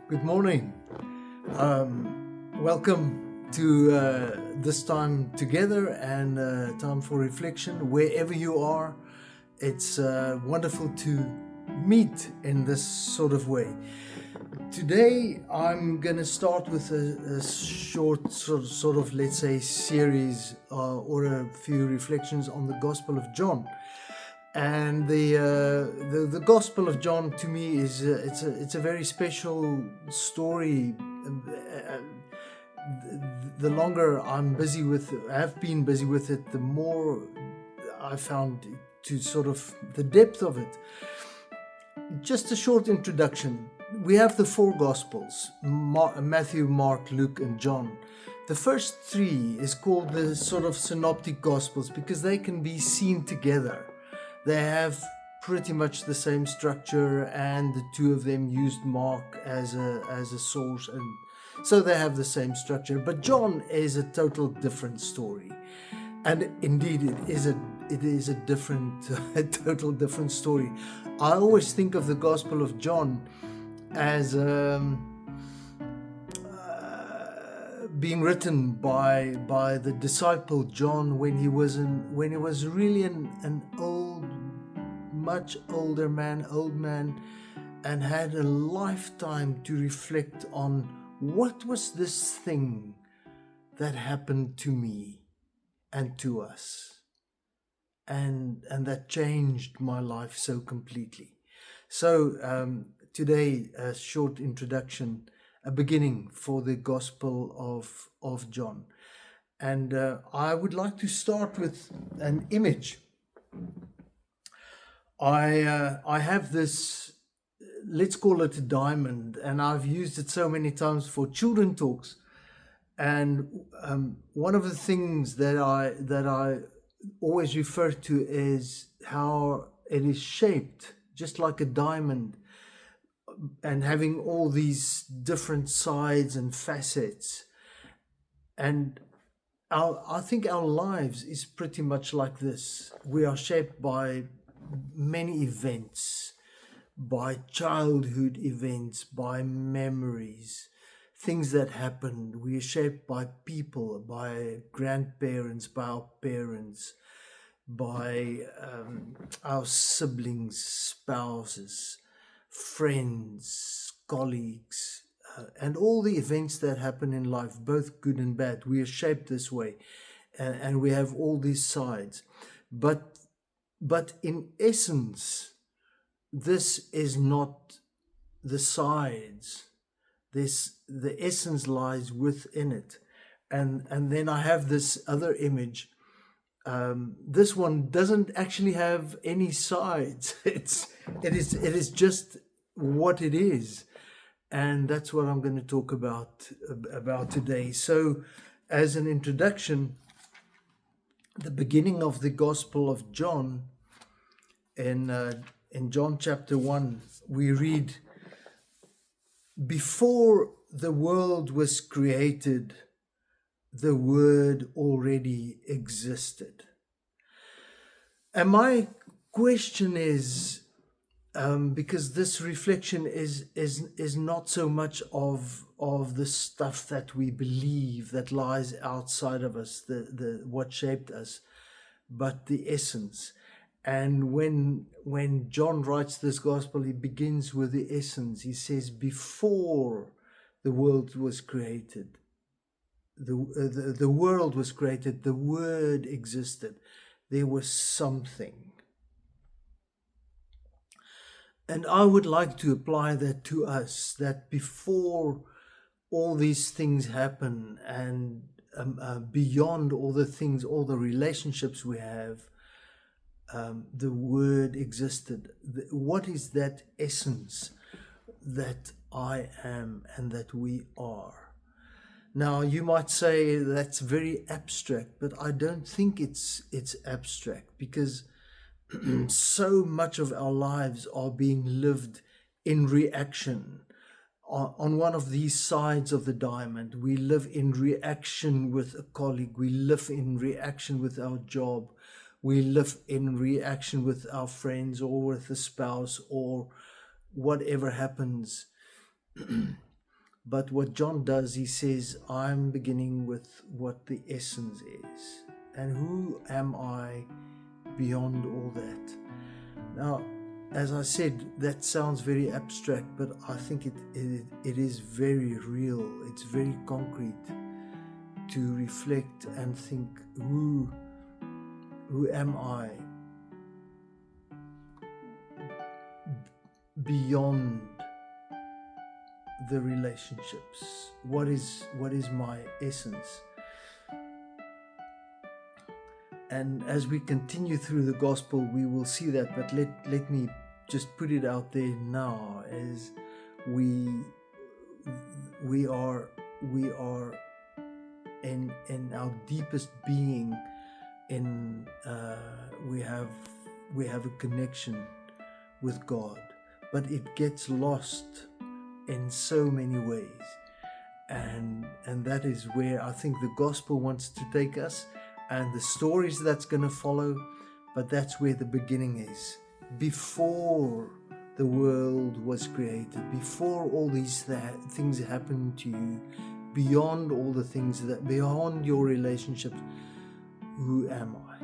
Good morning. Welcome to this time together and time for reflection. Wherever you are, it's wonderful to meet in this sort of way. Today, I'm going to start with a short, sort of, let's say, series or a few reflections on the Gospel of John. And the Gospel of John to me is it's a very special story. The longer have been busy with it, the more I found to sort of the depth of it. Just a short introduction. We have the four Gospels: Matthew, Mark, Luke, and John. The first three is called the sort of synoptic Gospels because they can be seen together. They have pretty much the same structure, and the two of them used Mark as a source, and so they have the same structure. But John is a total different story, and indeed it is a different, a total different story. I always think of the Gospel of John as being written by the disciple John when he was really an much older man, and had a lifetime to reflect on what was this thing that happened to me and to us, and that changed my life so completely. So today, a short introduction, a beginning for the Gospel of John. And I would like to start with an image. I have this, let's call it a diamond, and I've used it so many times for children talks. And one of the things that I always refer to is how it is shaped just like a diamond, and having all these different sides and facets. And I think our lives is pretty much like this. We are shaped by many events, by childhood events, by memories, things that happened. We are shaped by people, by grandparents, by our parents, by our siblings, spouses, friends, colleagues, and all the events that happen in life, both good and bad. We are shaped this way, and we have all these sides. But in essence, this is not the sides. The essence lies within it. And then I have this other image. This one doesn't actually have any sides. It is just what it is, and that's what I'm going to talk about today. So, as an introduction, the beginning of the Gospel of John, in John chapter 1, we read, "Before the world was created, the Word already existed." And my question is, because this reflection is not so much of the stuff that we believe that lies outside of us, the what shaped us, but the essence. And when John writes this gospel, he begins with the essence. He says, "Before the world was created, the world was created, the Word existed. There was something." And I would like to apply that to us, that before all these things happen, and beyond all the things, all the relationships we have, the Word existed. What is that essence that I am and that we are? Now, you might say that's very abstract, but I don't think it's abstract, because so much of our lives are being lived in reaction. On one of these sides of the diamond, we live in reaction with a colleague, we live in reaction with our job, we live in reaction with our friends or with a spouse or whatever happens. But what John does, he says, I'm beginning with what the essence is. And who am I beyond all that? Now, as I said, that sounds very abstract, but I think it is very real. It's very concrete to reflect and think, who am I beyond the relationships? What is my essence? And as we continue through the gospel, we will see that. But let me just put it out there now, as we are in our deepest being, we have a connection with God, but it gets lost in so many ways, and that is where I think the gospel wants to take us, and the stories that's going to follow. But that's where the beginning is. Before the world was created, before all these things happened to you, beyond all the things beyond your relationships, who am I?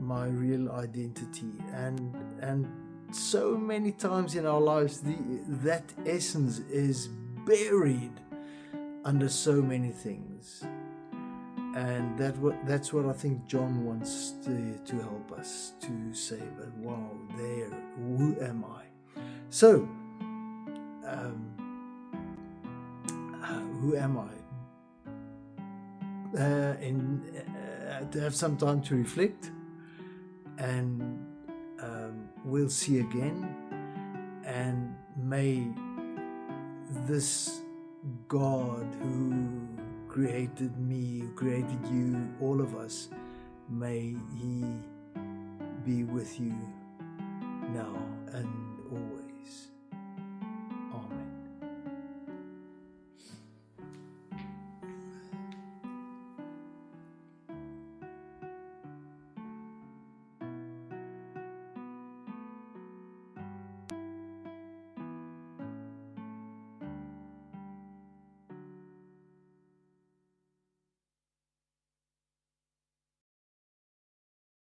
My real identity. And so many times in our lives, that essence is buried under so many things, and that's what I think John wants to help us to say. But wow, who am I? So, who am I? To have some time to reflect, and we'll see again. And may this God who created me, who created you, all of us, may He be with you now and always.